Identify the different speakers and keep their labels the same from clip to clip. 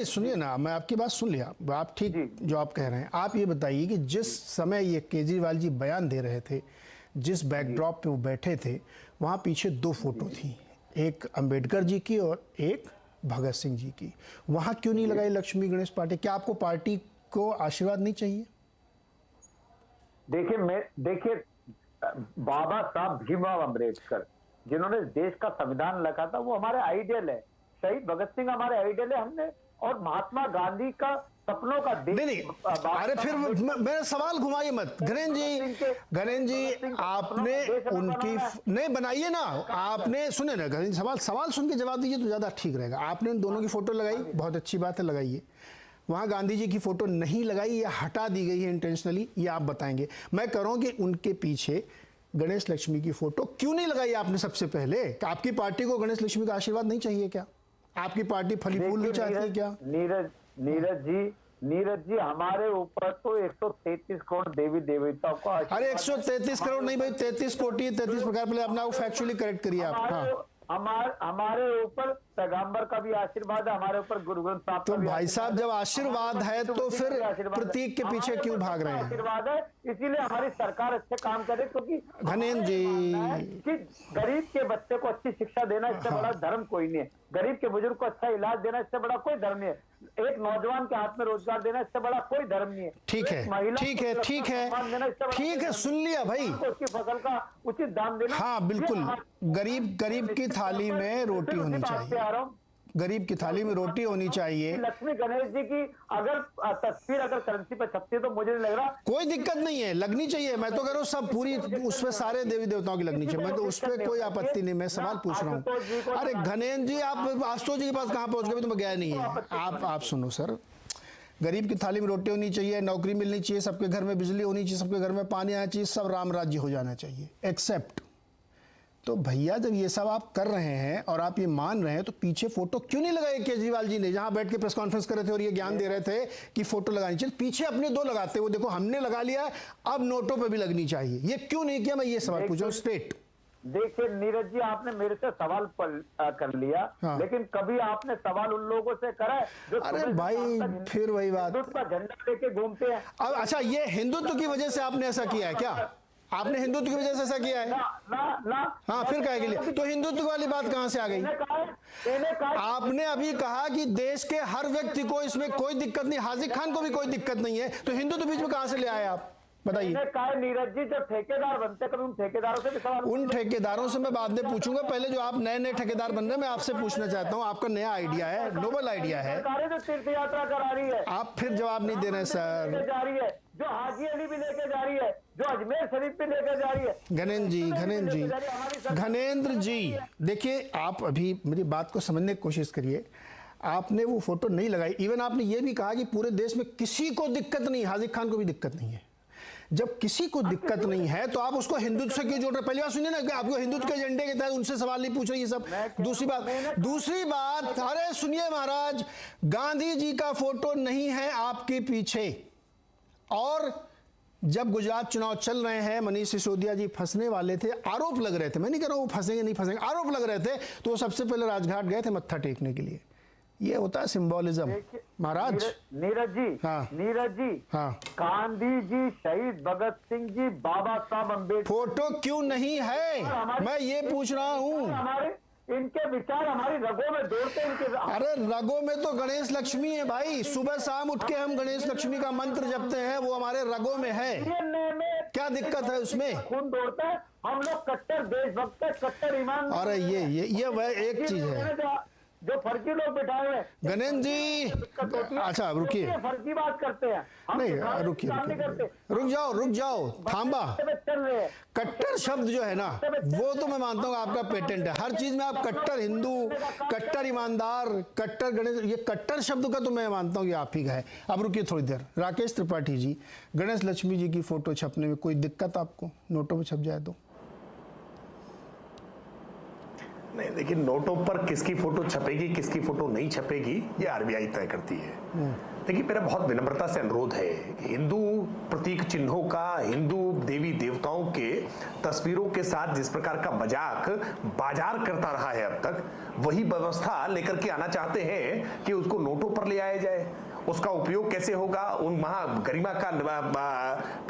Speaker 1: सुनिए ना, मैं आपकी बात सुन लिया, आप ठीक जो आप कह रहे हैं। आप ये बताइए कि जिस समय ये केजरीवाल जी बयान दे रहे थे, जिस बैकड्रॉप पे वो बैठे थे, वहाँ पीछे दो फोटो थी, एक अंबेडकर जी की और एक भगत सिंह जी की। वहाँ क्यों नहीं लगाई लक्ष्मी गणेश पार्टी? क्या आपको पार्टी को आशीर्वाद नहीं चाहिए?
Speaker 2: देखिए बाबा साहब भीमराव अम्बेडकर जिन्होंने देश का संविधान लिखा था, वो हमारे आइडियल है। शहीद भगत सिंह हमारे आइडियल है। हमने और महात्मा गांधी का सपनों का देश।
Speaker 1: नहीं, अरे फिर मेरा सवाल घुमाइए मत। गणेश जी आपने उनकी नहीं बनाइए ना, आपने सुने ना, सवाल सुन के जवाब दीजिए तो ज्यादा ठीक रहेगा। आपने उन दोनों की फोटो लगाई, बहुत अच्छी बात है, लगाइए। वहां गांधी जी की फोटो नहीं लगाई या हटा दी गई है इंटेंशनली, ये आप बताएंगे। मैं कह रहा हूं कि उनके पीछे गणेश लक्ष्मी की फोटो क्यों नहीं लगाई आपने सबसे पहले? आपकी पार्टी को गणेश लक्ष्मी का आशीर्वाद नहीं चाहिए क्या? आपकी पार्टी फली फूल नहीं चाहती है क्या?
Speaker 2: नीरज जी हमारे ऊपर तो 133 करोड़ देवी देवताओं का।
Speaker 1: अरे 133 करोड़ नहीं भाई, 33 कोटि 33 प्रकार। पहले अपना फैक्चुअली करेक्ट करिए आप। हाँ,
Speaker 2: हमारे ऊपर पैगंबर का भी आशीर्वाद है, हमारे ऊपर गुरु ग्रंथ साहब
Speaker 1: तो भाई साहब जब आशीर्वाद है तो फिर प्रतीक के पीछे क्यों भाग रहे हैं?
Speaker 2: आशीर्वाद है, इसीलिए हमारी सरकार अच्छे काम करे। क्योंकि
Speaker 1: घनेन्द्र जी
Speaker 2: कि गरीब के बच्चे को अच्छी शिक्षा देना, इससे बड़ा धर्म कोई नहीं है। गरीब के बुजुर्ग को अच्छा इलाज देना, इससे बड़ा कोई धर्म नहीं है। एक नौजवान के हाथ में रोजगार देना, इससे बड़ा कोई धर्म नहीं है।
Speaker 1: ठीक है, ठीक है, ठीक है, ठीक है, सुन लिया भाई।
Speaker 2: उसकी फसल का उचित दाम देना।
Speaker 1: हाँ बिल्कुल, गरीब की थाली में रोटी होनी चाहिए। गरीब की थाली में रोटी होनी चाहिए।
Speaker 2: लक्ष्मी गणेश जी की अगर तस्वीर अगर करेंसी पर छपती है तो मुझे नहीं लग रहा
Speaker 1: कोई दिक्कत नहीं है, लगनी चाहिए। मैं तो कह रहा हूँ सब पूरी उसमें सारे देवी देवताओं की लगनी चाहिए, मैं तो उस पर कोई आपत्ति नहीं। मैं सवाल पूछ रहा हूँ। अरे घनेन्द्र जी, आप आशुतोष जी के पास कहाँ पहुंच गए? तो मैं गया नहीं है। आप सुनो सर, गरीब की थाली में रोटी होनी चाहिए, नौकरी मिलनी चाहिए, सबके घर में बिजली होनी चाहिए, सबके घर में पानी आना चाहिए, सब राम राज्य हो जाना चाहिए, एक्सेप्ट। तो भैया जब ये सब आप कर रहे हैं और आप ये मान रहे हैं, तो पीछे फोटो क्यों नहीं लगाई केजरीवाल जी ने? जहां बैठ के प्रेस कॉन्फ्रेंस कर रहे थे और ये ज्ञान दे रहे थे कि फोटो लगानी चाहिए, पीछे अपने दो लगाते। वो देखो हमने लगा लिया, अब नोटों पे भी लगनी चाहिए, ये क्यों नहीं किया? मैं ये सवाल पूछ रहा हूं स्ट्रेट।
Speaker 2: देखिए नीरज जी, आपने मेरे से सवाल कर लिया। हाँ। लेकिन कभी आपने सवाल उन लोगों से करा है जो
Speaker 1: अरे भाई फिर वही बात,
Speaker 2: हिंदुत्व का झंडा लेके घूमते हैं।
Speaker 1: अब अच्छा, ये हिंदुत्व की वजह से आपने ऐसा किया है क्या? आपने हिंदुत्व की वजह से ऐसा किया है? हाँ, फिर कहे के लिए तो हिंदुत्व वाली बात कहां से आ गई? आपने अभी कहा कि देश के हर व्यक्ति को इसमें कोई दिक्कत नहीं, हाजिर खान को भी कोई दिक्कत नहीं है, तो हिंदुत्व बीच में कहां से ले आए आप? बताइए।
Speaker 2: नीरज जी, जो ठेकेदार बनते कभी उन ठेकेदारों से भी सवाल।
Speaker 1: उन ठेकेदारों से मैं बाद में पूछूंगा, पहले जो आप नए नए ठेकेदार बन रहे हैं, मैं आपसे पूछना चाहता हूं। आपका नया आइडिया है, नोबल आइडिया है,
Speaker 2: जो तीर्थ यात्रा करा रही है,
Speaker 1: आप फिर जवाब नहीं दे रहे सर।
Speaker 2: जा रही है, जो हाजी अली भी लेके जा रही है, जो अजमेर शरीफ भी लेके जा रही है।
Speaker 1: घनेन्द्र जी देखिए, आप अभी मेरी बात को समझने की कोशिश करिए। आपने वो फोटो नहीं लगाई। इवन आपने ये भी कहा कि पूरे देश में किसी को दिक्कत नहीं, हाजिर खान को भी दिक्कत नहीं है। जब किसी को दिक्कत नहीं है तो आप उसको हिंदुत्व से क्यों जोड़ रहे? पहली बात सुनिए ना, कि आपको हिंदुत्व के एजेंडे के तहत उनसे सवाल नहीं पूछ रहे ये सब। दूसरी बात, अरे सुनिए महाराज, गांधी जी का फोटो नहीं है आपके पीछे। और जब गुजरात चुनाव चल रहे हैं, मनीष सिसोदिया जी फंसने वाले थे, आरोप लग रहे थे, मैं नहीं कह रहा हूं वो फंसेंगे नहीं फंसेंगे, आरोप लग रहे थे, तो वो सबसे पहले राजघाट गए थे मत्था टेकने के लिए। ये होता है सिंबॉलिज्म महाराज।
Speaker 2: नीरज जी,
Speaker 1: हाँ,
Speaker 2: नीरज जी, हाँ, गांधी जी, शहीद भगत सिंह जी, बाबा साहब अम्बेडकर
Speaker 1: फोटो क्यों नहीं है? मैं ये पूछ रहा हूँ।
Speaker 2: हमारे इनके विचार हमारी रगों में दौड़ते हैं।
Speaker 1: अरे रगों में तो गणेश लक्ष्मी है भाई, सुबह शाम उठ के हम गणेश लक्ष्मी का मंत्र जपते हैं, वो हमारे रगों में है। क्या दिक्कत है उसमें?
Speaker 2: खून दौड़ता है। हम लोग कट्टर देशभक्त, कट्टर ईमान।
Speaker 1: अरे ये वह एक चीज है
Speaker 2: जो फर्जी लोग बैठाए हुए।
Speaker 1: गणेन्द्र जी, अच्छा रुकिए,
Speaker 2: फर्जी बात करते हैं।
Speaker 1: नहीं रुकिए, रुक जाओ, थांबा। कट्टर शब्द जो है ना, वो तो मैं मानता हूँ आपका पेटेंट है। हर चीज में आप कट्टर हिंदू, कट्टर ईमानदार, कट्टर गणेश, ये कट्टर शब्द का तो मैं मानता हूँ कि आप ही का है। अब रुकिए थोड़ी देर। राकेश त्रिपाठी जी, गणेश लक्ष्मी जी की फोटो छपने में कोई दिक्कत आपको? नोटों में छप जाए तो?
Speaker 3: नहीं, देखिए नोटों पर किसकी फोटो छपेगी किसकी फोटो नहीं छपेगी ये आरबीआई तय करती है। देखिए मेरा बहुत विनम्रता से अनुरोध है कि हिंदू प्रतीक चिन्हों का, हिंदू देवी देवताओं के तस्वीरों के साथ जिस प्रकार का मजाक बाजार करता रहा है अब तक, वही व्यवस्था लेकर के आना चाहते हैं कि उसको नोटों पर ले आया जाए। उसका उपयोग कैसे होगा, उन गरिमा का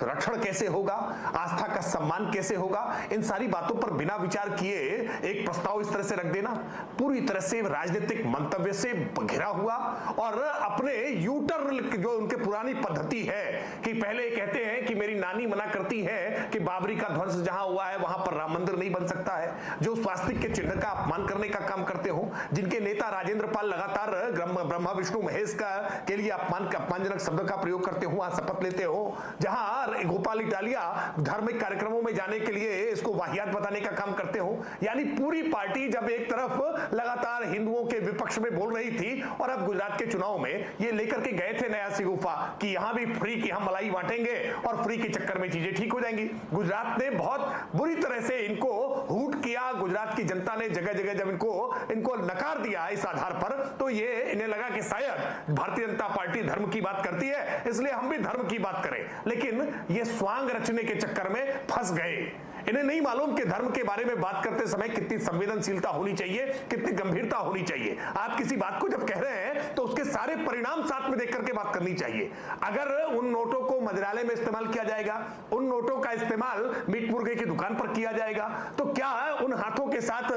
Speaker 3: रक्षण कैसे होगा, आस्था का सम्मान कैसे होगा, इन सारी बातों पर बिना विचार किए एक प्रस्ताव इस तरह से रख देना पूरी तरह से राजनीतिक मंतव्य से घिरा हुआ और अपने यूटर्न जो उनके पुरानी पद्धति है कि पहले कहते हैं कि मेरी नानी मना करती है कि बाबरी का ध्वंस जहां हुआ है वहां पर राम मंदिर नहीं बन सकता है, जो स्वास्तिक के चिन्ह का अपमान करने का काम करते हो, जिनके नेता राजेंद्र पाल लगातार ब्रह्मा विष्णु महेश का के लिए अपमानजनक शब्द का प्रयोग करते हो, शपथ लेते हो, जहां गोपाल इटालिया धार्मिक कार्यक्रमों में जाने के लिए इसको वाहियात बताने का काम करते हो। यानी पूरी पार्टी जब एक तरफ लगातार हिंदुओं के विपक्ष में बोल रही थी और अब गुजरात के चुनाव में ये लेकर के गए थे नया सिगुफा कि यहां भी फ्री की हम मलाई बांटेंगे और फ्री के चक्कर में चीजें ठीक हो जाएंगी। गुजरात ने बहुत बुरी तरह से इनको हूट किया। गुजरात की जनता ने जगह जगह जब इनको नकार दिया इस आधार पर, तो ये इन्हें लगा कि शायद भारतीय जनता पार्टी धर्म की बात करती है, इसलिए हम भी धर्म की बात करें। लेकिन ये स्वांग रचने के चक्कर में फंस गए। इन्हें नहीं मालूम कि धर्म के बारे में बात करते समय कितनी संवेदनशीलता होनी चाहिए, कितनी गंभीरता होनी चाहिए। आप किसी बात को जब कह रहे हैं तो उसके सारे परिणाम साथ में देख करके बात करनी चाहिए। अगर उन नोटों को मंदिरालय में इस्तेमाल किया जाएगा, उन नोटों का इस्तेमाल मीट मुर्गे की दुकान पर किया जाएगा, तो क्या उन हाथों के साथ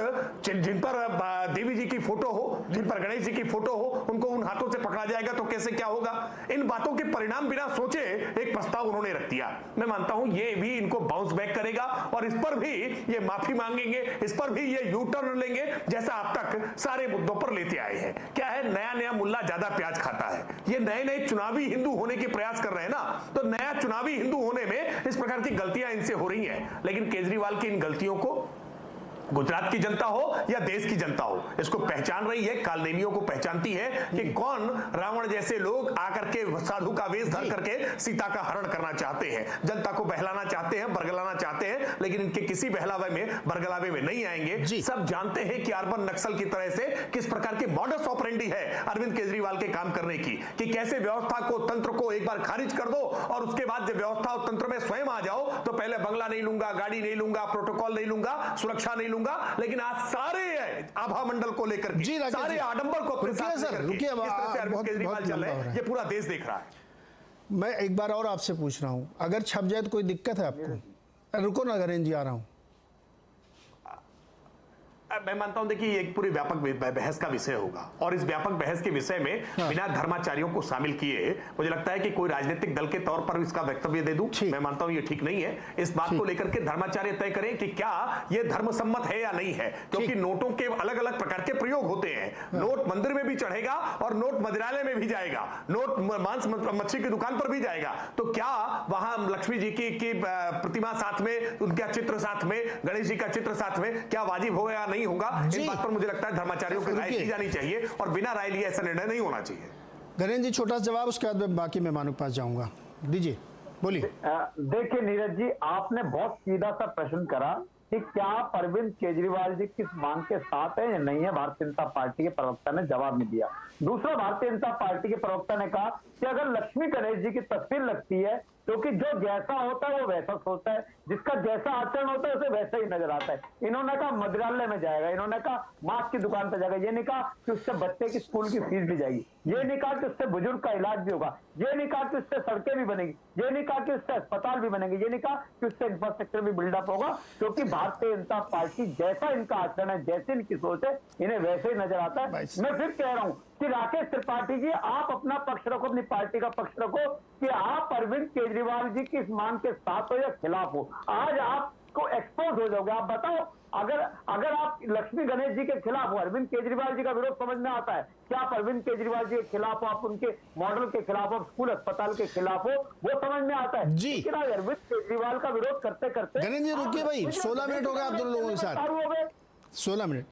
Speaker 3: जिन पर देवी जी की फोटो हो, जिन पर गणेश जी की फोटो हो, उनको उन हाथों से पकड़ा जाएगा तो कैसे क्या होगा? इन बातों के परिणाम बिना सोचे एक प्रस्ताव उन्होंने रख दिया। मैं मानता हूं ये भी इनको बाउंस बैक करेगा और इस पर भी ये माफी मांगेंगे, इस पर भी ये यू टर्न लेंगे जैसा अब तक सारे मुद्दों पर लेते आए हैं। क्या है, नया नया मुल्ला ज्यादा प्याज खाता है। ये नए नए चुनावी हिंदू होने के प्रयास कर रहे हैं ना, तो नया चुनावी हिंदू होने में इस प्रकार की गलतियां इनसे हो रही हैं। लेकिन केजरीवाल की इन गलतियों को गुजरात की जनता हो या देश की जनता हो, इसको पहचान रही है, कालनेमियों को पहचानती है कि कौन रावण जैसे लोग आकर के साधु का वेश धर करके सीता का हरण करना चाहते हैं, जनता को बहलाना चाहते हैं, बरगलाना चाहते हैं, लेकिन इनके किसी बहलावे में बरगलावे में नहीं आएंगे। सब जानते हैं कि अर्बन नक्सल की तरह से किस प्रकार के मॉडस ऑपरेंडी है अरविंद केजरीवाल के काम करने की, कि कैसे व्यवस्था को, तंत्र को एक बार खारिज कर दो और उसके बाद जब व्यवस्था और तंत्र में स्वयं आ जाओ तो पहले बंगला नहीं लूंगा, गाड़ी नहीं लूंगा, प्रोटोकॉल नहीं लूंगा, सुरक्षा नहीं लूंगा। लेकिन आज सारे आभा मंडल को लेकर के, सारे आडंबर को अपने साथ लेकर के, इस तरह से अरविंद केजरीवाल चल रहे हैं, ये पूरा देश देख रहा है।
Speaker 1: मैं एक बार और आपसे पूछ रहा हूं, अगर छप जाए तो कोई दिक्कत है आपको? रुको ना गणेश जी, आ रहा हूं।
Speaker 3: मैं मानता हूं देखिए एक पूरी व्यापक बहस का विषय होगा और इस व्यापक बहस के विषय में बिना धर्माचार्यों को शामिल किए मुझे लगता है कि कोई राजनीतिक दल के तौर पर इसका वक्तव्य दे दूं, मैं मानता हूं ये ठीक नहीं है। इस बात को लेकर के धर्माचार्य तय करें कि क्या ये धर्म सम्मत है या नहीं है, क्योंकि नोटों के अलग अलग प्रकार के प्रयोग होते हैं। नोट मंदिर में भी चढ़ेगा और नोट मंदिरालय में भी जाएगा, नोट मांस मच्छी की दुकान पर भी जाएगा। तो क्या वहां लक्ष्मी जी की प्रतिमा साथ में, उनका चित्र साथ में, गणेश जी का चित्र साथ में, क्या वाजिब होगा या नहीं होगा? इस बात पर मुझे लगता है धर्माचार्यों की राय ली जानी चाहिए और बिना राय लिए ऐसा निर्णय नहीं होना चाहिए।
Speaker 1: गणेश जी छोटा सा जवाब, उसके बाद मैं बाकी मेहमानों के पास जाऊंगा। दीजिए, बोलिए।
Speaker 2: देखिए नीरज जी, आपने बहुत सीधा सा प्रश्न करा कि क्या अरविंद केजरीवाल जी किस मांग के साथ है या नहीं है। भारतीय जनता पार्टी के प्रवक्ता ने जवाब नहीं दिया। दूसरा, भारतीय जनता पार्टी के प्रवक्ता ने कहा कि अगर लक्ष्मी गणेश जी की तस्वीर लगती है, क्योंकि जो जैसा होता है वो वैसा सोचता है, जिसका जैसा आचरण होता है उसे वैसा ही नजर आता है। इन्होंने कहा मंदिरालय में जाएगा, इन्होंने कहा मांस की दुकान पर जाएगा, ये नहीं कहा कि उससे बच्चे की स्कूल की फीस भी जाएगी, ये नहीं कहा कि उससे बुजुर्ग का इलाज भी होगा, ये नहीं कहा कि उससे सड़कें भी बनेगी, ये नहीं कहा कि उससे अस्पताल भी बनेंगे, ये नहीं कहा कि उससे इंफ्रास्ट्रक्चर भी बिल्डअप होगा। क्योंकि भारतीय जनता पार्टी जैसा इनका आचरण है, जैसी इनकी सोच है, इन्हें वैसे ही नजर आता है। मैं फिर कह रहा हूं कि राकेश त्रिपाठी जी, आप अपना पक्ष रखो, अपनी पार्टी का पक्ष रखो कि आप अरविंद केजरीवाल जी की इस मांग के साथ हो या खिलाफ हो। आज आपको एक्सपोज हो जाओगे। आप बताओ, अगर आप लक्ष्मी गणेश जी के खिलाफ हो, अरविंद केजरीवाल जी का विरोध समझ में आता है, क्या आप अरविंद केजरीवाल जी के खिलाफ हो, आप उनके मॉडल के खिलाफ हो, स्कूल अस्पताल के खिलाफ हो, वो समझ में आता है। लेकिन आज अरविंद केजरीवाल का विरोध करते करते,
Speaker 1: गणेश जी रुकिए भाई, 16 मिनट हो गए आप दोनों लोगों के साथ, 16 मिनट।